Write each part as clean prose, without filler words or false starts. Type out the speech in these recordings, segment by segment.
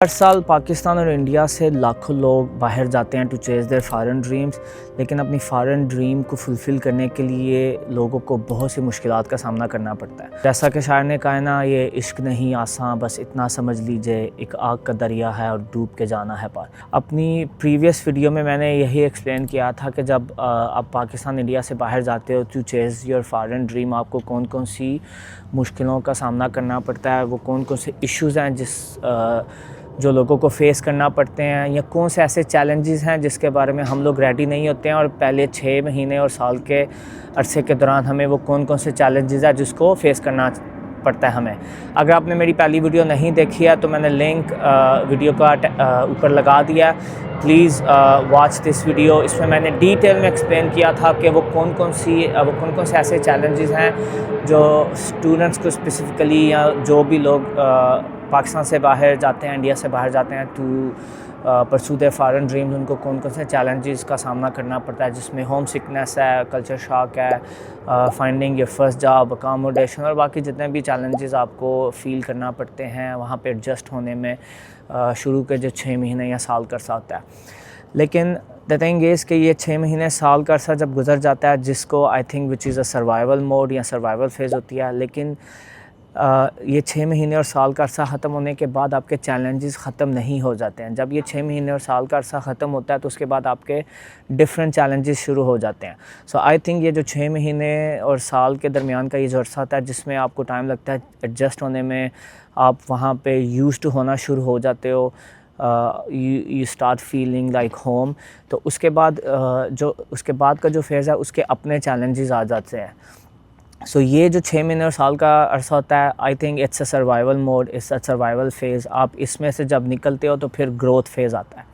हर साल पाकिस्तान और इंडिया से लाखों लोग बाहर जाते हैं to chase their foreign dreams, लेकिन अपनी फ़ॉरेन ड्रीम को फुलफ़िल करने के लिए लोगों को बहुत सी मुश्किलात का सामना करना पड़ता है। जैसा कि शायर ने कहा है ना, ये इश्क नहीं आसान, बस इतना समझ लीजिए एक आग का दरिया है और डूब के जाना है पार। अपनी प्रीवियस वीडियो में मैंने यही एक्सप्लेन किया था कि जब आप पाकिस्तान इंडिया से बाहर जाते हो to chase your foreign dream, आपको कौन कौन सी मुश्किलों का सामना करना पड़ता है, वो कौन कौन से इश्यूज़ हैं जो लोगों को फेस करना पड़ते हैं, या कौन से ऐसे चैलेंजेस हैं जिसके बारे में हम लोग रेडी नहीं होते हैं और पहले 6 महीने और साल के अरसे के दौरान हमें वो कौन कौन से चैलेंजेस हैं जिसको फेस करना पड़ता है हमें। अगर आपने मेरी पहली वीडियो नहीं देखी है तो मैंने लिंक वीडियो का ऊपर लगा दिया। Please watch this video. इसमें मैंने डिटेल में एक्सप्लेन किया था कि वो कौन कौन से ऐसे चैलेंजेस हैं जो स्टूडेंट्स को स्पेसिफ़िकली, या जो भी लोग पाकिस्तान से बाहर जाते हैं, इंडिया से बाहर जाते हैं to pursue their foreign dreams, उनको कौन कौन से चैलेंजेस का सामना करना पड़ता है, जिसमें होम सिकनेस है, कल्चर शॉक है, finding your first job, accommodation और बाकी जितने भी चैलेंजेस आपको फ़ील करना पड़ते हैं वहाँ पे एडजस्ट होने में शुरू के जो 6 महीने या साल का अरसा होता है। लेकिन द थिंग इज़ कि ये 6 महीने साल का अरसा जब गुजर जाता है, जिसको I think which is a survival mode या सर्वाइवल फेज़ होती है, लेकिन ये 6 महीने और साल का अरसा ख़त्म होने के बाद आपके चैलेंजेस ख़त्म नहीं हो जाते हैं। जब ये 6 महीने और साल का अरसा ख़त्म होता है तो उसके बाद आपके डिफरेंट चैलेंजेस शुरू हो जाते हैं। सो आई थिंक ये जो 6 महीने और साल के दरमियान का ये जो अरसा होता है, जिसमें आपको टाइम लगता है एडजस्ट होने में, आप वहाँ पे यूज्ड टू होना शुरू हो जाते हो, you start feeling like home. तो उसके बाद उसके बाद का जो फेज़ है उसके अपने चैलेंजेस आ जाते हैं। सो ये जो 6 महीने और साल का अरसा होता है, I think it's a survival mode, it's a survival phase. आप इसमें से जब निकलते हो तो फिर ग्रोथ फेज़ आता है।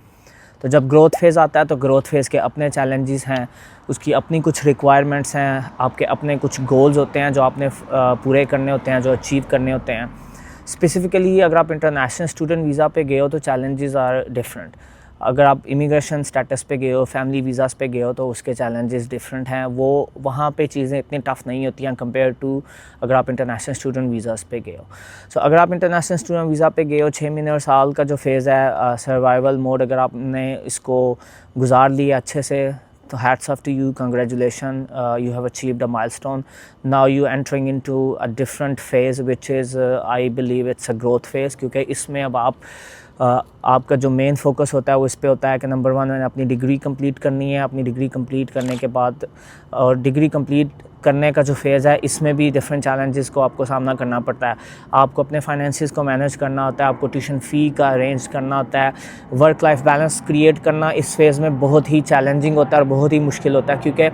तो जब ग्रोथ फेज़ आता है तो ग्रोथ फेज़ के अपने चैलेंजेस हैं, उसकी अपनी कुछ रिक्वायरमेंट्स हैं, आपके अपने कुछ गोल्स होते हैं जो आपने पूरे करने होते हैं, जो अचीव करने होते हैं। स्पेसिफ़िकली अगर आप इंटरनेशनल स्टूडेंट वीज़ा पे गए हो तो चैलेंजेस आर डिफरेंट। अगर आप इमिग्रेशन स्टेटस पे गए हो, फैमिली वीज़ास पे गए हो, तो उसके चैलेंजेस डिफरेंट हैं। वो वहाँ पे चीज़ें इतनी टफ़ नहीं होती हैं कंपेयर टू अगर आप इंटरनेशनल स्टूडेंट वीज़ास पे गए हो। सो अगर आप इंटरनेशनल स्टूडेंट वीज़ा पे गए हो, 6 महीने और साल का जो फेज़ है सर्वाइवल मोड, अगर आपने इसको गुजार लिया अच्छे से तो hats off to you, congratulation, you have achieved a milestone. Now you entering into a different phase which is I believe it's a growth phase, क्योंकि इसमें अब आपका जो मेन फोकस होता है वो इस पे होता है कि नंबर 1 मैंने अपनी डिग्री कंप्लीट करनी है। अपनी डिग्री कंप्लीट करने के बाद, और डिग्री कंप्लीट करने का जो फेज़ है इसमें भी डिफरेंट चैलेंजेस को आपको सामना करना पड़ता है। आपको अपने फाइनेंसिस को मैनेज करना होता है, आपको ट्यूशन फ़ी का अरेंज करना होता है, वर्क लाइफ बैलेंस क्रिएट करना इस फेज़ में बहुत ही चैलेंजिंग होता है और बहुत ही मुश्किल होता है, क्योंकि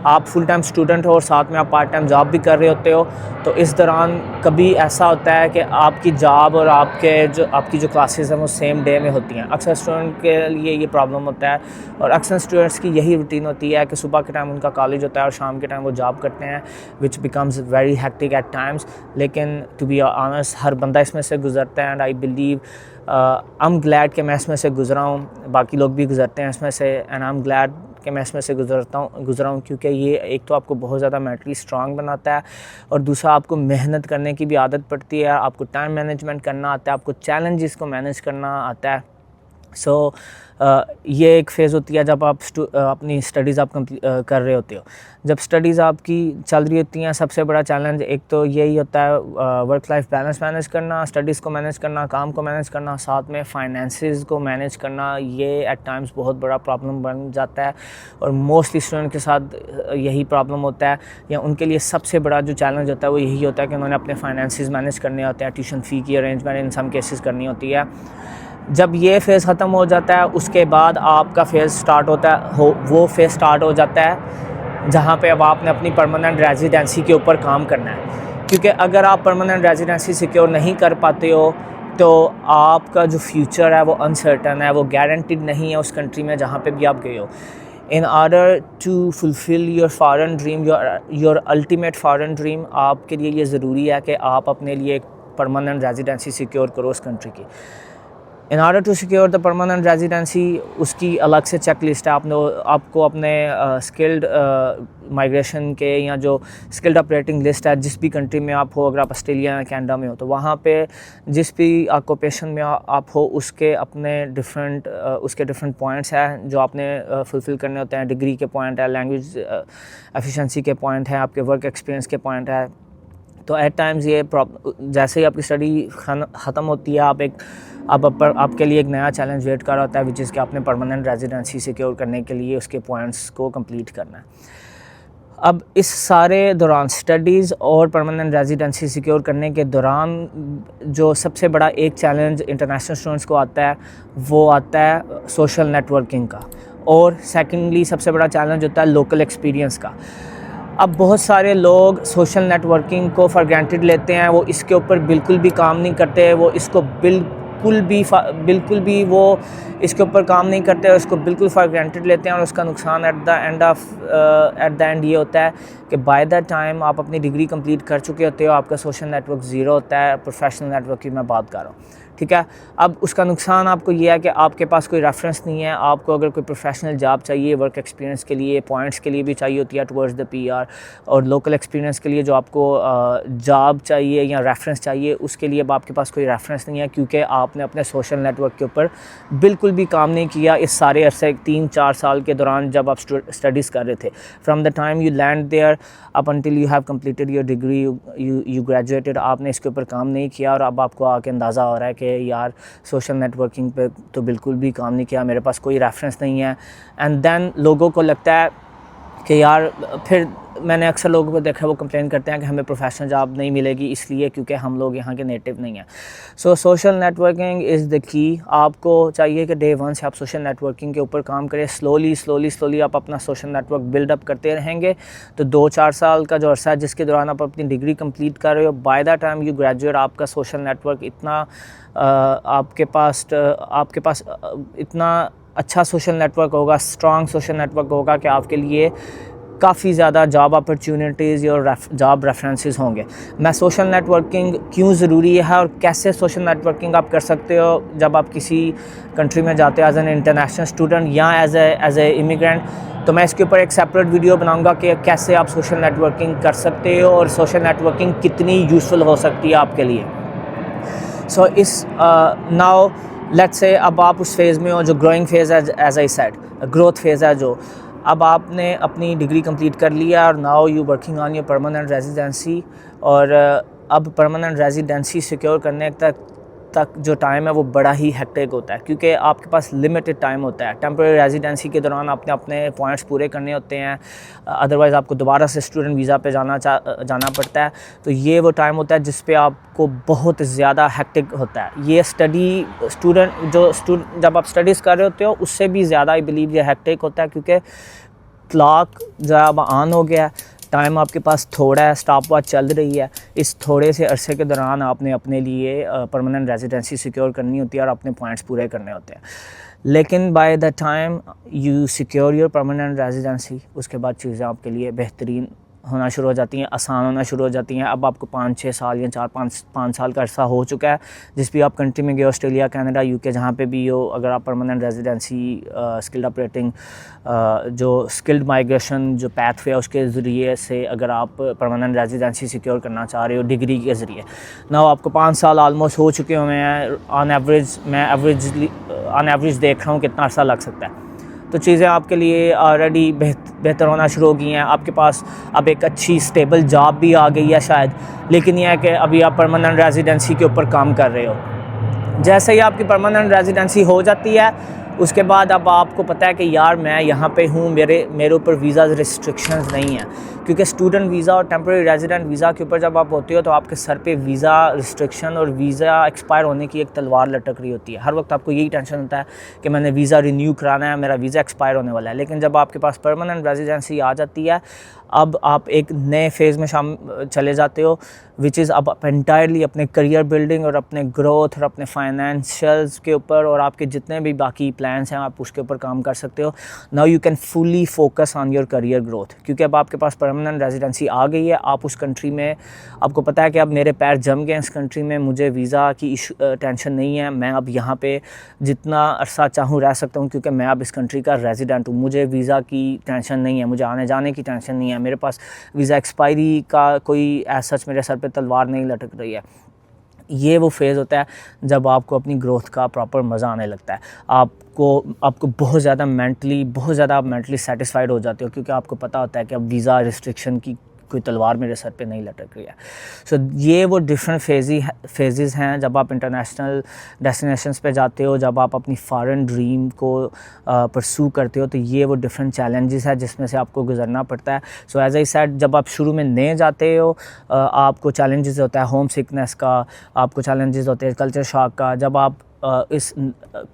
आप फुल टाइम स्टूडेंट हो और साथ में आप पार्ट टाइम जॉब भी कर रहे होते हो। तो इस दौरान कभी ऐसा होता है कि आपकी जॉब और आपकी जो क्लासेस हैं वो सेम डे में होती हैं। अक्सर स्टूडेंट के लिए ये प्रॉब्लम होता है, और अक्सर स्टूडेंट्स की यही रूटीन होती है कि सुबह के टाइम उनका कॉलेज होता है और शाम के टाइम वो जॉब करते हैं, which becomes very hectic at times. लेकिन टू बी ऑनेस्ट, हर बंदा इसमें से गुजरता है, and I believe I am glad कि मैं इसमें से गुजरा हूँ। बाकी लोग भी गुजरते हैं इसमें से, एंड आई एम ग्लैड कि मैं इसमें से गुजरा हूँ, क्योंकि ये एक तो आपको बहुत ज़्यादा मेंटली स्ट्रांग बनाता है, और दूसरा आपको मेहनत करने की भी आदत पड़ती है, आपको टाइम मैनेजमेंट करना आता है, आपको चैलेंजेस को मैनेज करना आता है। सो ये एक फ़ेज़ होती है जब आप अपनी स्टडीज़ आप कर रहे होते हो। जब स्टडीज़ आपकी चल रही होती हैं, सबसे बड़ा चैलेंज एक तो यही होता है वर्क लाइफ बैलेंस मैनेज करना, स्टडीज़ को मैनेज करना, काम को मैनेज करना, साथ में फाइनेंसेस को मैनेज करना। ये एट टाइम्स बहुत बड़ा प्रॉब्लम बन जाता है, और मोस्टली स्टूडेंट के साथ यही प्रॉब्लम होता है, या उनके लिए सबसे बड़ा जो चैलेंज होता है वो यही होता है कि उन्होंने अपने फाइनेंसेस मैनेज करने होते हैं, ट्यूशन फ़ी की अरेंजमेंट इन सम केसेस करनी होती है। जब ये फ़ेज़ ख़त्म हो जाता है उसके बाद आपका फ़ेज़ स्टार्ट होता है, वो फ़ेज़ स्टार्ट हो जाता है जहाँ पे अब आपने अपनी परमानेंट रेजिडेंसी के ऊपर काम करना है। क्योंकि अगर आप परमानेंट रेजिडेंसी सिक्योर नहीं कर पाते हो तो आपका जो फ्यूचर है वो अनसर्टन है, वो गारंटीड नहीं है उस कंट्री में जहाँ पे भी आप गए हो। In order to fulfil your foreign dream, your ultimate foreign dream, आपके लिए ये ज़रूरी है कि आप अपने लिए एक परमानेंट रेजिडेंसी सिक्योर करो उस कंट्री की। In order to secure the permanent residency उसकी अलग से चेक लिस्ट है। आपको अपने स्किल्ड माइग्रेशन के या जो स्किल्ड ऑपरेटिंग लिस्ट है जिस भी कंट्री में आप हो, अगर आप ऑस्ट्रेलिया या कनाडा में हो तो वहाँ पे जिस भी ऑक्यूपेशन में आप हो उसके अपने डिफरेंट पॉइंट्स हैं जो आपने फुलफ़िल करने होते हैं। डिग्री के पॉइंट है, लैंग्वेज एफिशिएंसी के पॉइंट है, आपके वर्क एक्सपीरियंस के पॉइंट है। तो एट टाइम्स ये जैसे ही आपकी स्टडी ख़त्म होती है आपके लिए एक नया चैलेंज वेट कर रहा होता है, विच इज़ कि आपने परमानेंट रेजिडेंसी सिक्योर करने के लिए उसके पॉइंट्स को कंप्लीट करना है। अब इस सारे दौरान स्टडीज़ और परमानेंट रेजिडेंसी सिक्योर करने के दौरान जो सबसे बड़ा एक चैलेंज इंटरनेशनल स्टूडेंट्स को आता है वो आता है सोशल नेटवर्किंग का, और सेकेंडली सबसे बड़ा चैलेंज होता है लोकल एक्सपीरियंस का। अब बहुत सारे लोग सोशल नेटवर्किंग को फॉर ग्रांटेड लेते हैं, वो इसके ऊपर बिल्कुल भी काम नहीं करते, वो इसको बिल्कुल भी वो इसके ऊपर काम नहीं करते और इसको बिल्कुल फॉर ग्रांटेड लेते हैं। और उसका नुकसान एट द एंड ये होता है कि बाय द टाइम आप अपनी डिग्री कंप्लीट कर चुके होते हो आपका सोशल नेटवर्क ज़ीरो होता है। प्रोफेशनल नेटवर्क की मैं बात कर रहा हूँ, ठीक है। अब उसका नुकसान आपको ये है कि आपके पास कोई रेफरेंस नहीं है। आपको अगर कोई प्रोफेशनल जॉब चाहिए, वर्क एक्सपीरियंस के लिए, पॉइंट्स के लिए भी चाहिए होती है टुवर्ड्स द पीआर, और लोकल एक्सपीरियंस के लिए जो आपको जॉब चाहिए या रेफरेंस चाहिए उसके लिए अब आपके पास कोई रेफरेंस नहीं है, क्योंकि आपने अपने सोशल नेटवर्क के ऊपर बिल्कुल भी काम नहीं किया इस सारे अरसे 3-4 साल के दौरान जब आप स्टडीज़ कर रहे थे। From the time you land there up until you have completed your degree, you graduated, आपने इसके ऊपर काम नहीं किया और अब आपको आके अंदाज़ा हो रहा है कि यार सोशल नेटवर्किंग पे तो बिल्कुल भी काम नहीं किया, मेरे पास कोई रेफरेंस नहीं है। एंड देन लोगों को लगता है कि यार, फिर मैंने अक्सर लोगों को देखा वो कंप्लेन करते हैं कि हमें प्रोफेशनल जॉब नहीं मिलेगी इसलिए क्योंकि हम लोग यहाँ के नेटिव नहीं हैं। So social networking is the key. आपको चाहिए कि डे वन से आप सोशल नेटवर्किंग के ऊपर काम करें। स्लोली आप अपना सोशल नेटवर्क बिल्डअप करते रहेंगे तो 2-4 साल का जो अर्सा है जिसके दौरान आप अपनी डिग्री कंप्लीट कर रहे हो, by the time you graduate आपका सोशल नेटवर्क इतना आपके पास इतना अच्छा सोशल नेटवर्क होगा, स्ट्रॉन्ग सोशल नेटवर्क होगा कि आपके लिए काफ़ी ज़्यादा जॉब अपॉर्चुनिटीज़ और जॉब रेफरेंसेस होंगे। मैं सोशल नेटवर्किंग क्यों ज़रूरी है और कैसे सोशल नेटवर्किंग आप कर सकते हो जब आप किसी कंट्री में जाते हो एज एन इंटरनेशनल स्टूडेंट या एज ए इमिग्रेंट, तो मैं इसके ऊपर एक सेपरेट वीडियो बनाऊंगा कि कैसे आप सोशल नेटवर्किंग कर सकते हो और सोशल नेटवर्किंग कितनी यूज़फुल हो सकती है आपके लिए। सो नाउ लेट्स से अब आप उस फेज़ में हो जो ग्रोइंग फेज़ है, as I said growth phase है जो अब आपने अपनी डिग्री कंप्लीट कर लिया और now you working on your permanent residency. और अब परमानेंट रेजिडेंसी सिक्योर करने तक जो टाइम है वो बड़ा ही हेक्टिक होता है, क्योंकि आपके पास लिमिटेड टाइम होता है। टेम्परेरी रेजिडेंसी के दौरान आपने अपने पॉइंट्स पूरे करने होते हैं, अदरवाइज़ आपको दोबारा से स्टूडेंट वीज़ा पे जाना पड़ता है। तो ये वो टाइम होता है जिस पे आपको बहुत ज़्यादा हेक्टिक होता है। ये जब आप स्टडीज़ कर रहे होते हो उससे भी ज़्यादा आई बिलीव ये हेक्टिक होता है, क्योंकि क्लॉक जो अब ऑन हो गया, टाइम आपके पास थोड़ा है, स्टॉप वॉच चल रही है। इस थोड़े से अरसे के दौरान आपने अपने लिए परमानेंट रेजिडेंसी सिक्योर करनी होती है और अपने पॉइंट्स पूरे करने होते हैं। लेकिन by the time you secure your permanent residency, उसके बाद चीज़ें आपके लिए बेहतरीन होना शुरू हो जाती हैं, आसान होना शुरू हो जाती हैं। अब आपको 5-6 साल या 4-5 साल का अरसा हो चुका है जिस भी आप कंट्री में गए, ऑस्ट्रेलिया, कनाडा, यूके, जहाँ पे भी हो, अगर आप परमानेंट रेजिडेंसी स्किल्ड ऑपरेटिंग जो स्किल्ड माइग्रेशन जो पैथवे है उसके ज़रिए से अगर आप परमानेंट रेजिडेंसी सिक्योर करना चाह रहे हो डिग्री के ज़रिए, ना आपको 5 साल ऑलमोस्ट हो चुके हुए हैं। ऑन एवरेज देख रहा हूँ कितना अरसा लग सकता है। तो चीज़ें आपके लिए ऑलरेडी बेहतर होना शुरू हो गई हैं। आपके पास अब एक अच्छी स्टेबल जॉब भी आ गई है शायद, लेकिन यह है कि अभी आप परमानेंट रेजिडेंसी के ऊपर काम कर रहे हो। जैसे ही आपकी परमानेंट रेजिडेंसी हो जाती है उसके बाद अब आपको पता है कि यार मैं यहाँ पे हूँ, मेरे ऊपर वीज़ा रिस्ट्रिक्शंस नहीं है, क्योंकि स्टूडेंट वीज़ा और टेम्परेरी रेजिडेंट वीज़ा के ऊपर जब आप होते हो तो आपके सर पे वीज़ा रिस्ट्रिक्शन और वीज़ा एक्सपायर होने की एक तलवार लटक रही होती है। हर वक्त आपको यही टेंशन होता है कि मैंने वीज़ा रिन्यू कराना है, मेरा वीज़ा एक्सपायर होने वाला है। लेकिन जब आपके पास परमानेंट रेजिडेंसी आ जाती है, अब आप एक नए फेज़ में चले जाते हो, विच इज़ अब आप एंटायरली अपने करियर बिल्डिंग और अपने ग्रोथ और अपने फाइनेंशियल्स के ऊपर और आपके जितने भी बाकी प्लान्स हैं आप उसके ऊपर काम कर सकते हो। Now you can fully focus on your career growth, क्योंकि अब आपके पास परमानेंट रेजिडेंसी आ गई है। आप उस कंट्री में, आपको पता है कि अब मेरे पैर जम गए इस कंट्री में, मुझे वीज़ा की टेंशन नहीं है। मैं अब यहाँ पे जितना अरसा चाहूँ रह सकता हूँ, क्योंकि मैं अब इस कंट्री का रेजिडेंट हूँ। मुझे वीज़ा की टेंशन नहीं है, मुझे आने जाने की टेंशन नहीं है, मेरे पास वीज़ा एक्सपायरी का कोई ऐसा मेरे सर पे तलवार नहीं लटक रही है। ये वो फेज़ होता है जब आपको अपनी ग्रोथ का प्रॉपर मज़ा आने लगता है। आपको बहुत ज़्यादा आप मेंटली सेटिस्फाइड हो जाते हो, क्योंकि आपको पता होता है कि अब वीज़ा रिस्ट्रिक्शन की कोई तलवार मेरे सर पे नहीं लटक रही है। सो ये वो डिफरेंट फेजेस हैं जब आप इंटरनेशनल डेस्टिनेशंस पे जाते हो, जब आप अपनी फॉरेन ड्रीम को परसू करते हो, तो ये वो डिफरेंट चैलेंजेस है जिसमें से आपको गुजरना पड़ता है। सो एज आई सेड, जब आप शुरू में नए जाते हो आपको चैलेंजेस होता है होम सिकनेस का, आपको चैलेंजेस होते हैं कल्चर शॉक का। जब आप इस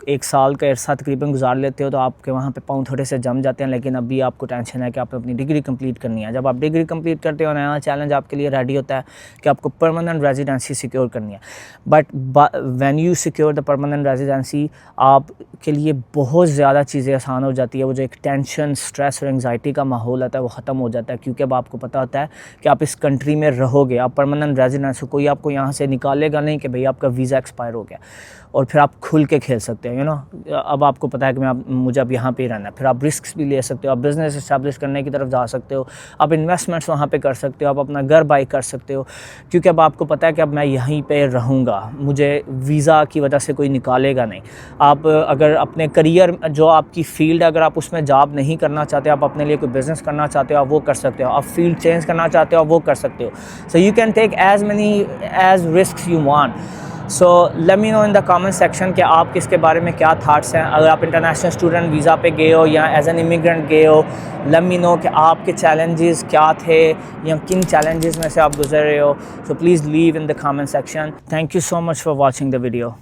1 साल का अरसा तकरीबन गुजार लेते हो तो आपके वहाँ पे पाँव थोड़े से जम जाते हैं, लेकिन अभी आपको टेंशन है कि आपने अपनी डिग्री कंप्लीट करनी है। जब आप डिग्री कंप्लीट करते हो, नया चैलेंज आपके लिए रेडी होता है कि आपको परमानेंट रेजिडेंसी सिक्योर करनी है। But when you secure the permanent residency, आपके लिए बहुत ज़्यादा चीज़ें आसान हो जाती है। वो जो एक टेंशन, स्ट्रेस और एंग्जाइटी का माहौल आता है वो ख़त्म हो जाता है, क्योंकि अब आपको पता होता है कि आप इस कंट्री में रहोगे, आप परमानेंट रेजिडेंस हो, कोई आपको यहाँ से निकालेगा नहीं कि भाई आपका वीज़ा एक्सपायर हो गया, और फिर आप खुल के खेल सकते हो। अब आपको पता है कि मुझे अब यहाँ पे ही रहना है। फिर आप रिस्क भी ले सकते हो, आप बिज़नेस इस्टेब्लिश करने की तरफ जा सकते हो, आप इन्वेस्टमेंट्स वहाँ पे कर सकते हो, आप अपना घर बाई कर सकते हो, क्योंकि अब आपको पता है कि अब मैं यहीं पे रहूँगा, मुझे वीज़ा की वजह से कोई निकालेगा नहीं। आप अगर अपने करियर, जो आपकी फील्ड है, अगर आप उसमें जॉब नहीं करना चाहते, आप अपने लिए कोई बिज़नेस करना चाहते हो, आप वो कर सकते हो। आप फील्ड चेंज करना चाहते हो, आप वो कर सकते हो। So you can take as many as risk you want. So let me know in the comment section कि आप किसके बारे में क्या थाट्स हैं। अगर आप इंटरनेशनल स्टूडेंट वीज़ा पे गए हो या एज एन इमिग्रेंट गए हो, लेट मी नो कि आपके चैलेंजेस क्या थे या किन चैलेंजेस में से आप गुजर रहे हो। So please leave in the comment section. Thank you so much for watching the video.